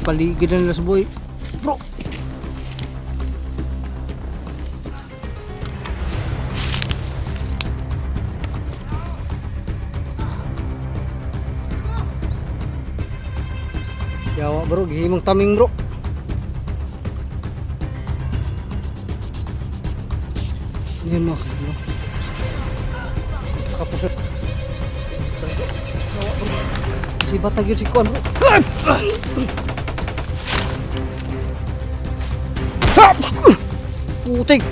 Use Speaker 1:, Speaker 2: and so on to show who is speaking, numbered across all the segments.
Speaker 1: Paligid na nila sa buhay. Bro! Yawa bro, gihimong taming bro. Yan mga bro. Kapos na. Yawa bro. Si batag yun si Kuan bro. Putik.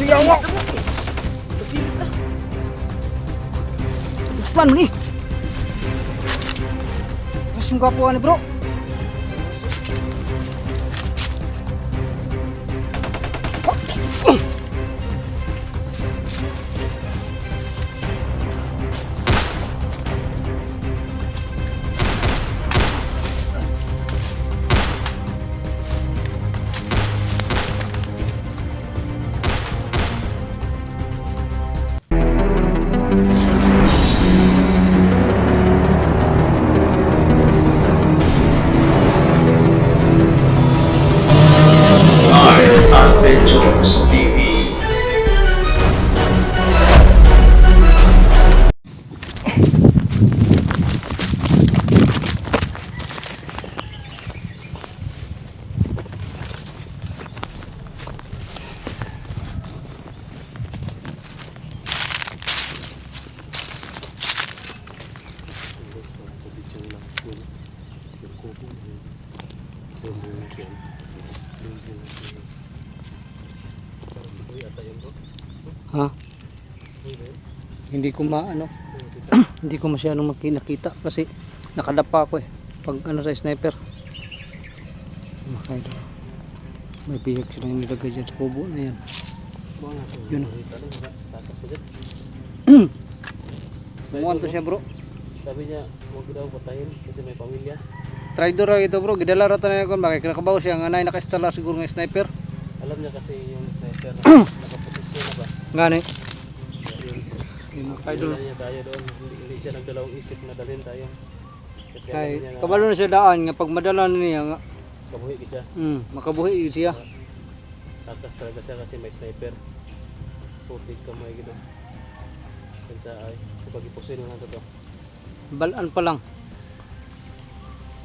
Speaker 1: Yawa. Usman mo ni. Yung kapuan ni bro.
Speaker 2: Adventures TV.
Speaker 1: Ha? Hindi ko maano. Hindi ko masyadong nakita kasi nakadapa ako eh. Pag ano sa sniper. Makay do. May bihag silang nilagay dyan sa kubo na yan. Yun. Muwan to siya bro.
Speaker 3: Sabi niya, huwag daw patayin kasi may pamilya.
Speaker 1: Traidor ra ito bro. Gidala ra tayo kon bakit kinakabaw siya nga nay naka-install siguro ng sniper.
Speaker 3: Alam niya kasi yung sniper na nakaposisyon na ba?
Speaker 1: Ngani.
Speaker 3: Yung
Speaker 1: Idol.
Speaker 3: niya tayo doon, hindi siya nagdalawang isip na dalhin tayo. Kasi
Speaker 1: Kay
Speaker 3: alam niya na
Speaker 1: kabalo na siya daan nga pag madala niya nga
Speaker 3: kabuhi ka siya.
Speaker 1: makabuhi siya.
Speaker 3: Tatas talaga siya kasi may sniper. Putik ka may gito. Kansa ay, kapag ipusin mo lang ito.
Speaker 1: Balaan pa lang.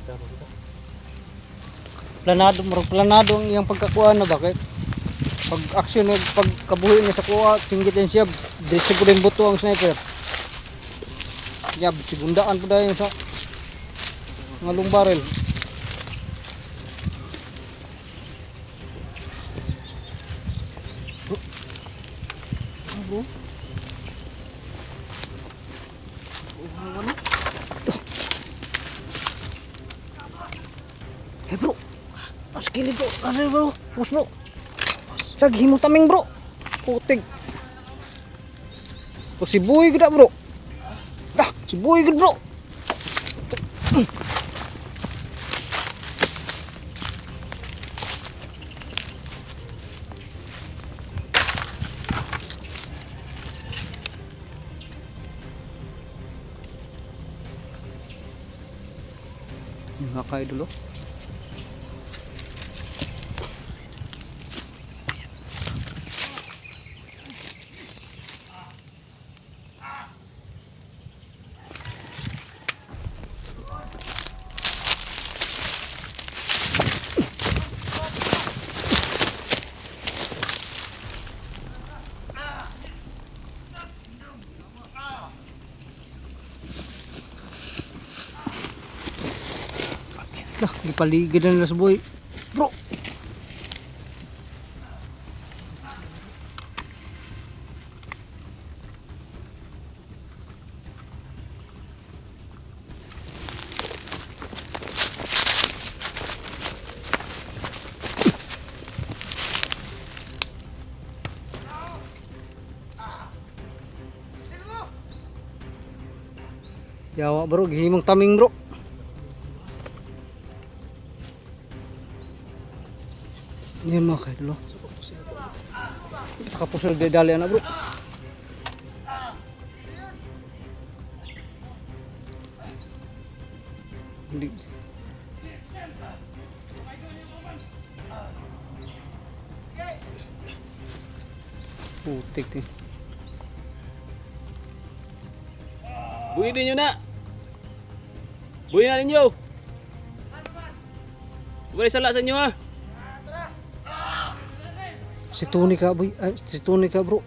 Speaker 3: Tama kita.
Speaker 1: Planado ang iyang pagkakuha na bakit? Pag action eh, pag kabuhi niya sa kuha, singgitin siya, diretso po din buto ang sniper. Yab, sigundaan po dahil sa ngalong barrel. Bro. Hey bro, mas kilid bro, ano bro, push bro. Lagi mo taming bro, putig. O si Boy gud bro. Dah, si Boy gud bro. Nakay dulu. Dah, gipaligid na nila sa buhay. Bro! Yawa bro, gihimong taming bro. Yan mga kaidolo. Kapusal dedali na bro. Hindi Putik eh.
Speaker 3: Buhin ninyo na! Buhin na ninyo! Huwag sala sa inyo ha!
Speaker 1: Si Tony ka boy. Ay, si Tony ka bro.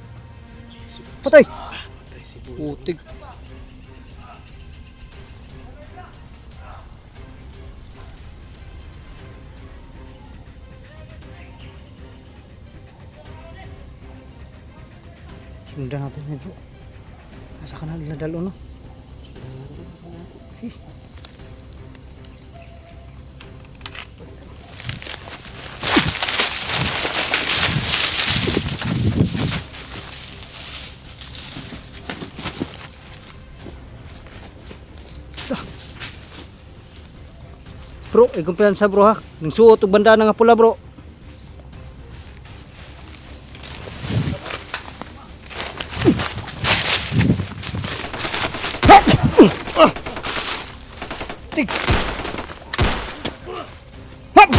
Speaker 1: Patay!
Speaker 3: Patay si Boy.
Speaker 1: Putik. Sundan natin ni bro. Asa ka na nila dalo no? Eh. Bro, kumpiyansa bro ha. Ning suot og banda na nga pula bro. Tik. Hap.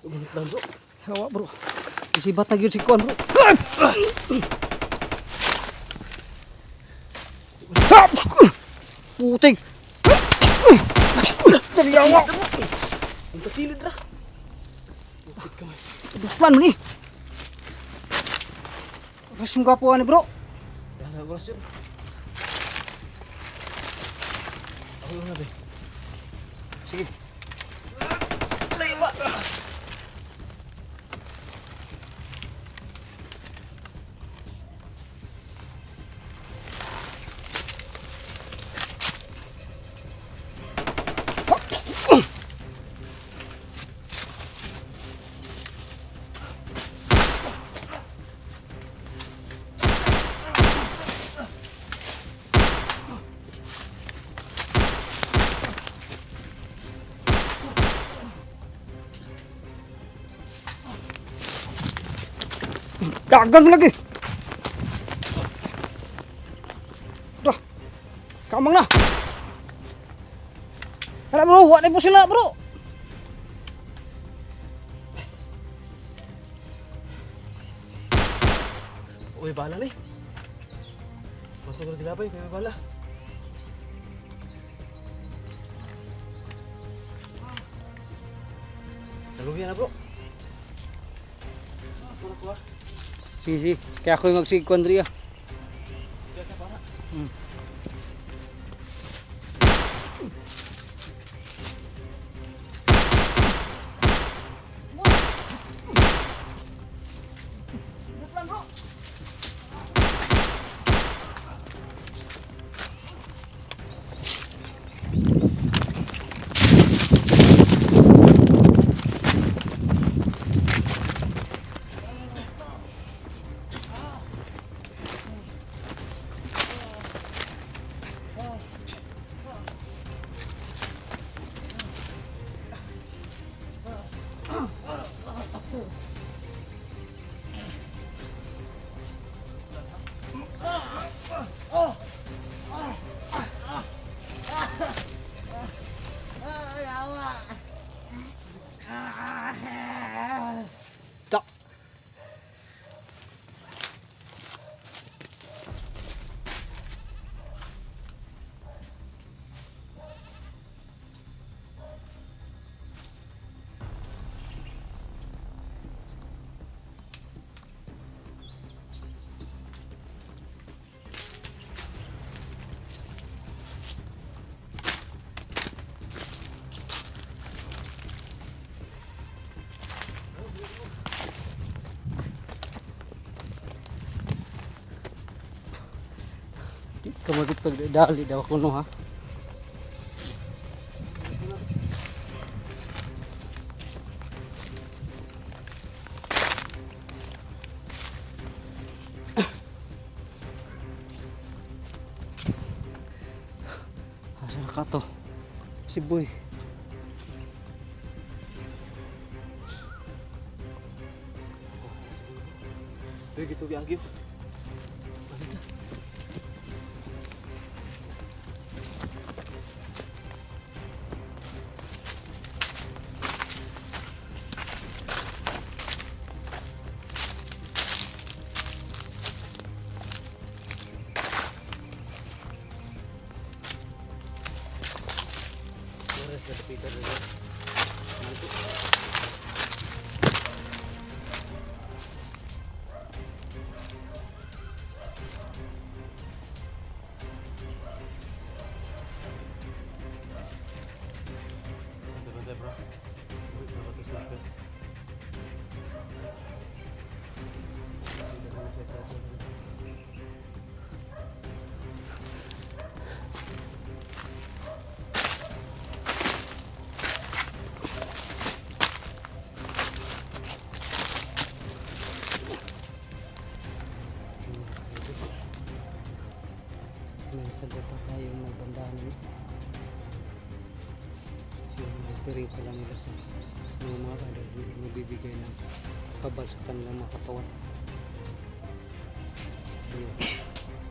Speaker 3: Umunit lang bro.
Speaker 1: Hawa bro. Isi batag yun si Kuan bro. Putik. Teryawa.
Speaker 3: Ang kakilid ra. Putik ka man.
Speaker 1: Duslan mo ni. Rasong kapuan ni bro.
Speaker 3: Dahil ako rasyon. Ako yung nabi.
Speaker 1: Sige.
Speaker 3: Layo ba?
Speaker 1: Dagan mo lagi. Dah. Kamang na. Tara bro, wala po sila bro.
Speaker 3: Uy, bala ni. Masuk ke gilapay, may bala. Nalugi na bro. Ako na kuha.
Speaker 1: Sige, kaya ako yung magsigkwan Dria.
Speaker 3: Biasa para.
Speaker 1: Tak. Kamagit pagdali daw ako no ha. Asa na ka to? Si Boy.
Speaker 3: Begitu diagih. Nagkadapitan na yun. Dito. Bantay bro. Dito ba ito sniper? Dito na siya sa
Speaker 1: may sagot pa tayo may bandahan nila. Yung referring pala nila sa mga kaidol, magbibigay ng kabal sa kanilang mga katawan. Yung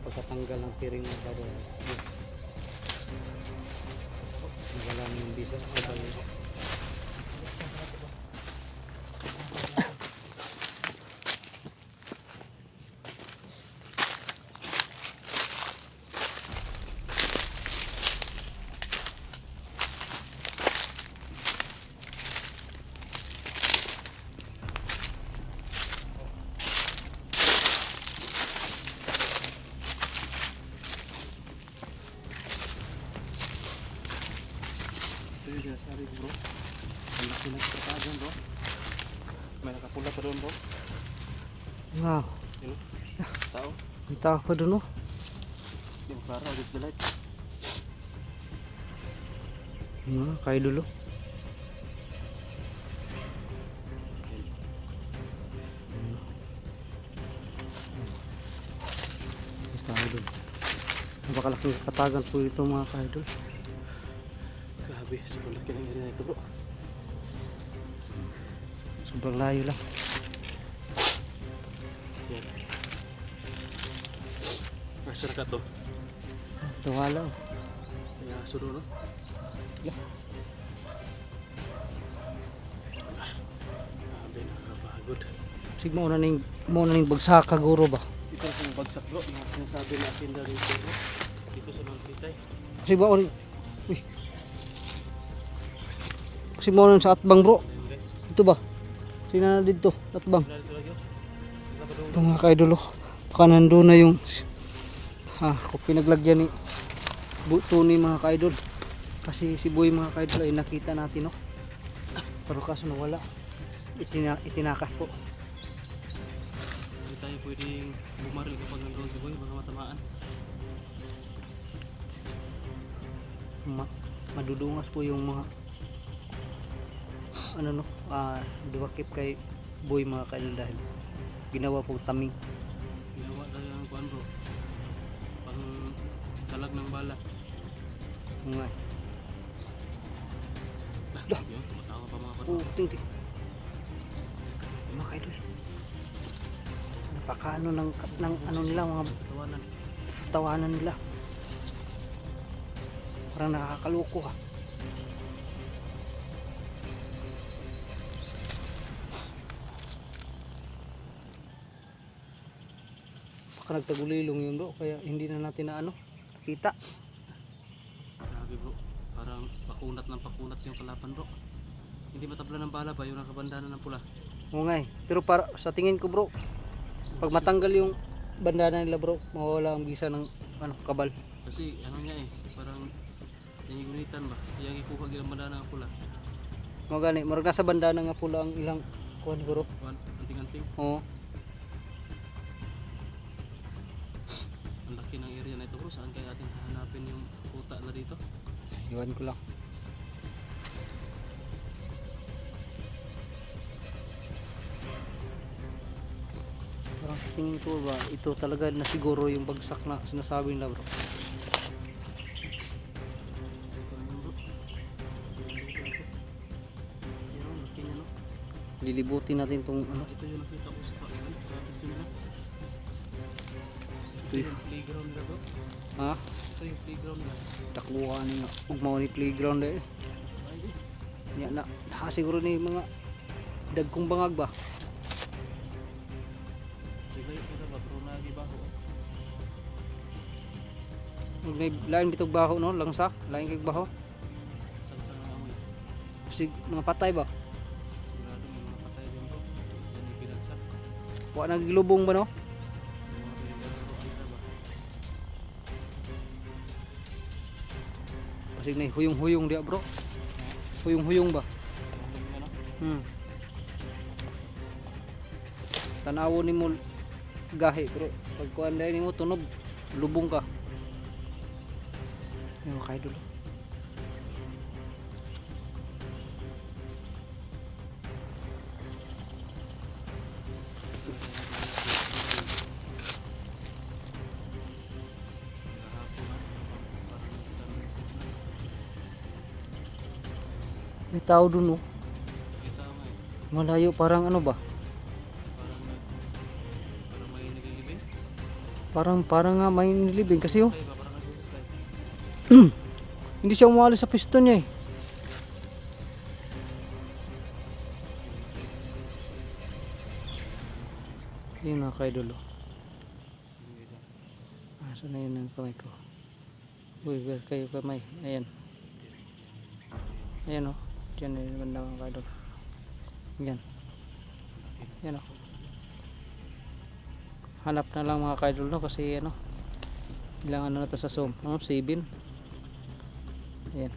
Speaker 1: pagkatanggal ng tiring mga kaidol, wala na yung bisa sa kabal nila.
Speaker 3: ito yung sinasabi bro. Ang laki ng pertagan bro. May nakapula pa doon bro.
Speaker 1: Wow,
Speaker 3: Yun o. Tao.
Speaker 1: ang tao pa dun oh.
Speaker 3: Yung para against the light.
Speaker 1: Mga kaidol oh. Kaidol. Napakalaking katagan po ito mga kaidol.
Speaker 3: Grabe, sobrang laki ng area na ito bro.
Speaker 1: Sobrang layo lang.
Speaker 3: Yan. Nasa rakat to.
Speaker 1: Ito wala oh.
Speaker 3: May aso doon no?
Speaker 1: Yeah.
Speaker 3: Grabe, nakakapagod.
Speaker 1: Sige mo na ning bagsaka guro ba?
Speaker 3: Ito yung bagsak bro. Yung sinasabi na akin dito bro. Dito sa Mangkitay.
Speaker 1: Kasi ba uy. Kasi mo na sa atbang bro.
Speaker 3: Ayun guys.
Speaker 1: Ito ba? Sino na dito? Atbang.
Speaker 3: Wala dito lagi oh. Wala pa doon.
Speaker 1: Ito mga kaidol oh. Baka nandun na yung kung pinaglagyan ni Tony mga kaidol. Kasi si Boy mga kaidol ay nakita natin oh. Pero kaso nawala. Itinakas po.
Speaker 3: Hindi tayo pwedeng bumaril kapag nandoon si Boy. Baka matamaan.
Speaker 1: Madudungas po yung mga duwakip kay Boy mga kaidol dahil ginawa pong taming.
Speaker 3: Ginawa tayo ang kuhan bro. Pang salag ng bala.
Speaker 1: Mga
Speaker 3: Dah. Yun, tumatawa pa mga pato.
Speaker 1: ting mga kaidol. Napakaano ng ano nila mga
Speaker 3: Tawanan.
Speaker 1: tawanan nila. Parang nakakaloko ha. Baka nagtagulilong yun bro, kaya hindi na natin na nakita.
Speaker 3: Grabe bro. Parang pakunat ng pakunat yung kalaban bro. Hindi matabla ng bala ba yung nakabandana ng pula?
Speaker 1: Oo nga eh. Pero para sa tingin ko bro, pag matanggal yung bandana nila bro, mawawala ang bisa ng kabal.
Speaker 3: Kasi ano nga eh, parang yung gunitan ba? Yung ikuha gilang bandana ng pula.
Speaker 1: Mga gani, marag nasa bandana nga pula ang ilang kuhan bro.
Speaker 3: Kuhan, anting-anting.
Speaker 1: Oo.
Speaker 3: Ang laki ng area na ito bro. Saan kaya atin hahanapin yung puta na dito?
Speaker 1: Iwan ko lang. Parang sa tingin ko ba, ito talaga na siguro yung bagsak na sinasabi nila bro.
Speaker 3: Kuhan bro.
Speaker 1: Yan, laki niya no. Lilibutin natin tong
Speaker 3: Ito yung nakita ko sa picture nila. Ito
Speaker 1: Ito
Speaker 3: yung playground nila bro.
Speaker 1: ha?
Speaker 3: Ito yung playground nila.
Speaker 1: Dakuha niya. Ug mao ni playground eh. Nya na siguro ni mga dagkong bangag ba.
Speaker 3: Relay ko na ba bro lagi ba ako?
Speaker 1: Ug may lain bitog baho no, langsa, lain kay baho.
Speaker 3: Saan ang amoy?
Speaker 1: Kasi mga patay ba?
Speaker 3: Sigurado may mga patay din bro. Yan ibinagsak.
Speaker 1: Wa nagilubong ba no?
Speaker 3: May mga pinaglaruan na ba?
Speaker 1: Kasi na huyong-huyong dia bro. Huyong-huyong ba?
Speaker 3: Maraming ano?
Speaker 1: Tanawon nimo gahi pero pag kuan dai nimo tunog lubong ka. Yung kay dulo.
Speaker 3: Kahapon na. Parang nagsasabi sa na.
Speaker 1: May tao dun oh.
Speaker 3: Kita ko nga eh.
Speaker 1: Malayo parang ano ba?
Speaker 3: Parang may nagigibing.
Speaker 1: Parang nga may nilibing kasi oh.
Speaker 3: Kaya ba? Parang nagugukay.
Speaker 1: Hindi siya umalis sa piston niya eh. Yun mga kaidolo. Asa na yun ang kamay ko. Uy, kayo kamay. Ayan. Ayan o. Diyan na yun banda mga kaidolo. Yan. Yan o. Hanap na lang mga kaidolo kasi ano. Ilang ano na to sa zoom. 7. Ayan.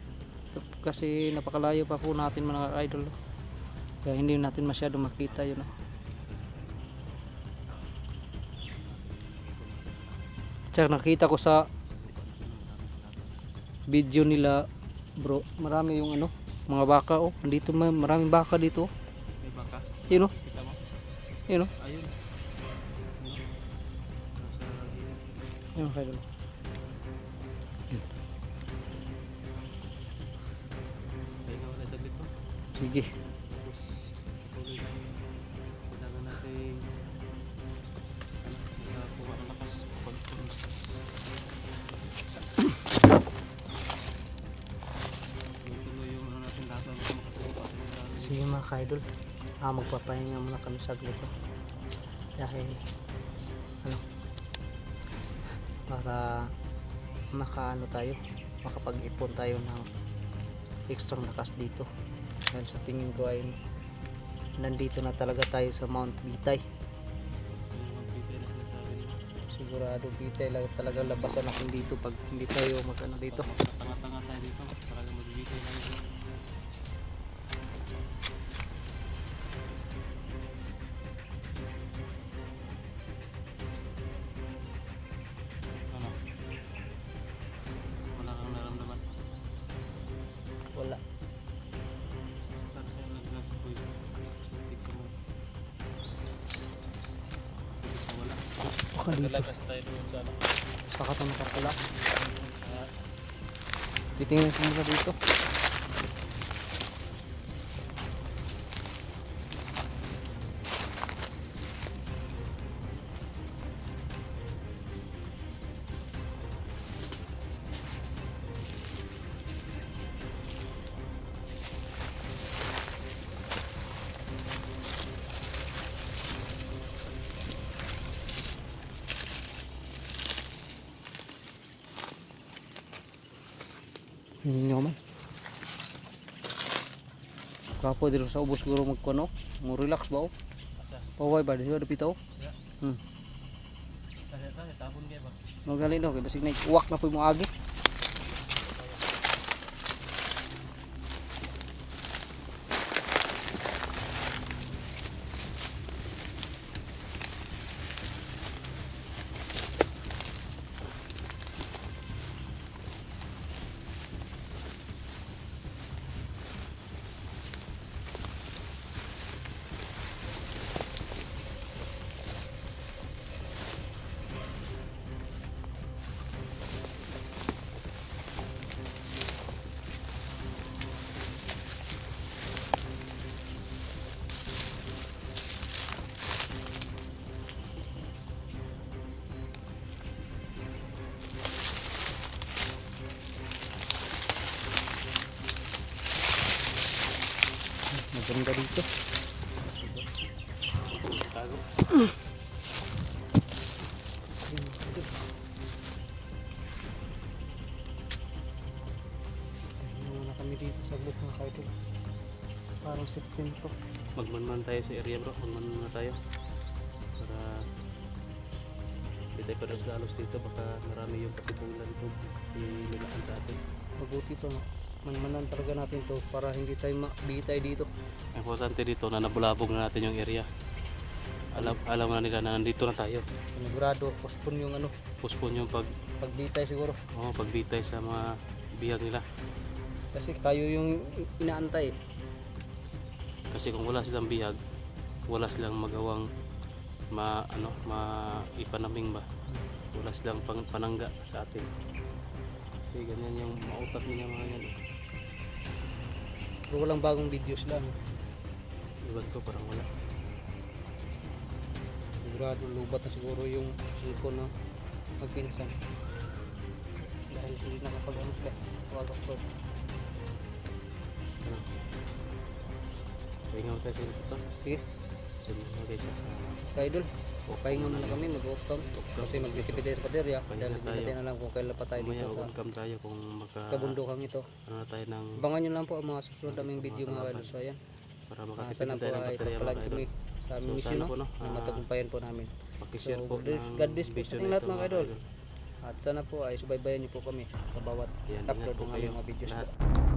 Speaker 1: Kasi napakalayo pa po natin mga kaidolo. Kaya hindi natin masyado makita yun o. Tsaka nakita ko sa video nila bro, marami yung ano, mga baka oh. Andito maraming baka dito.
Speaker 3: May baka.
Speaker 1: Yun oh.
Speaker 3: Kita mo?
Speaker 1: Yun oh.
Speaker 3: Ayun. Nasa gilid.
Speaker 1: Yun kayo.
Speaker 3: Pahinga ko na saglit pa.
Speaker 1: Sige.
Speaker 3: Tapos tuloy tayo. Kailangan natin makakuha ng lakas pag-pumustas. Tuloy yung ano natin lahat ng makasagot natin.
Speaker 1: Sige mga kaidol. Magpapahinga muna kami saglit oh. Dahil ano para makaano tayo, makapag-ipon tayo ng extra lakas dito. Dahil sa tingin ko ay nandito na talaga tayo sa Mount Bitay.
Speaker 3: Yung mga bigay na sinasabi nila.
Speaker 1: Sigurado Bitay lang talaga labasan natin dito pag hindi tayo magano dito.
Speaker 3: Tanga-tanga tayo dito. Talagang magbibigay tayo dito. Ano? Wala kang naramdaman?
Speaker 1: Wala.
Speaker 3: Saan kayo nag-glass boy? Tika mo. Hindi sa wala.
Speaker 1: Baka dito.
Speaker 3: Naglagas tayo doon sa ano.
Speaker 1: Saka ito nakakala.
Speaker 3: Sa
Speaker 1: Titingnan ko muna dito. Hindi nyo man. Kapo dito sa ubos guro magkuno. Mo relax ba oh?
Speaker 3: asa?
Speaker 1: Paway ba dito dapito?
Speaker 3: Ya.
Speaker 1: Hmm.
Speaker 3: Tayo tabon kayo ba?
Speaker 1: Magali no kay basig na uwak na po mo agi. Maganda dito.
Speaker 3: Tago.
Speaker 1: Muna kami dito sa bot mga kaidol. Parang September.
Speaker 3: Magmanman tayo sa area bro, magmanman na tayo. Para hindi tayo padalos dito, baka marami yung patibulan ito inilaan sa atin.
Speaker 1: Mabuti pa nga. Manmanan talaga natin to para hindi tayo mabitay dito.
Speaker 3: Ang importante dito na nabulabog na natin yung area. Alam na nila na nandito na tayo.
Speaker 1: Sigurado, postpone yung ano,
Speaker 3: Postpone yung
Speaker 1: pagbitay siguro.
Speaker 3: pagbitay sa mga bihag nila.
Speaker 1: Kasi tayo yung inaantay.
Speaker 3: Kasi kung wala silang bihag, wala silang magawang ipanaming ba. Wala silang panangga sa atin. Kasi ganyan yung mautak nila mga yan.
Speaker 1: Pero walang bagong videos lang.
Speaker 3: Iwan ko parang wala.
Speaker 1: Sigurado lubat na siguro yung singko na magpinsan. Dahil hindi nakapag-ano ka. Tawag ako.
Speaker 3: Ano? Pahinga mo tayo sa ito.
Speaker 1: Sige,
Speaker 3: Sige mo guys.
Speaker 1: ka-idol. Pahinga muna kami, mag-off cam. Kasi magtitipid tayo sa paderya.
Speaker 3: Pahinga
Speaker 1: Dahil hindi
Speaker 3: tayo.
Speaker 1: natin alam kung kailan pa tayo
Speaker 3: Mamaya
Speaker 1: dito sa
Speaker 3: on-cam tayo kung
Speaker 1: kabundukan ito.
Speaker 3: ano na tayo ng
Speaker 1: Abangan nyo lang po ang mga susunod naming video mga idol. So ayan,
Speaker 3: para
Speaker 1: sana
Speaker 3: makatipid
Speaker 1: po
Speaker 3: tayo ng
Speaker 1: ay
Speaker 3: baterya
Speaker 1: pagpalag
Speaker 3: mga
Speaker 1: kami
Speaker 3: idol.
Speaker 1: sa
Speaker 3: So,
Speaker 1: aming mission,
Speaker 3: sana
Speaker 1: no?
Speaker 3: po, no,
Speaker 1: Na matagumpayan po namin.
Speaker 3: Pakishare
Speaker 1: So,
Speaker 3: po
Speaker 1: God bless po sa
Speaker 3: video
Speaker 1: ating
Speaker 3: na
Speaker 1: lahat
Speaker 3: ito,
Speaker 1: mga idol. At sana po ay subaybayan niyo po kami sa bawat
Speaker 3: Yan, ingat
Speaker 1: upload
Speaker 3: po
Speaker 1: ng
Speaker 3: kayo
Speaker 1: aming mga videos
Speaker 3: lahat.
Speaker 1: po.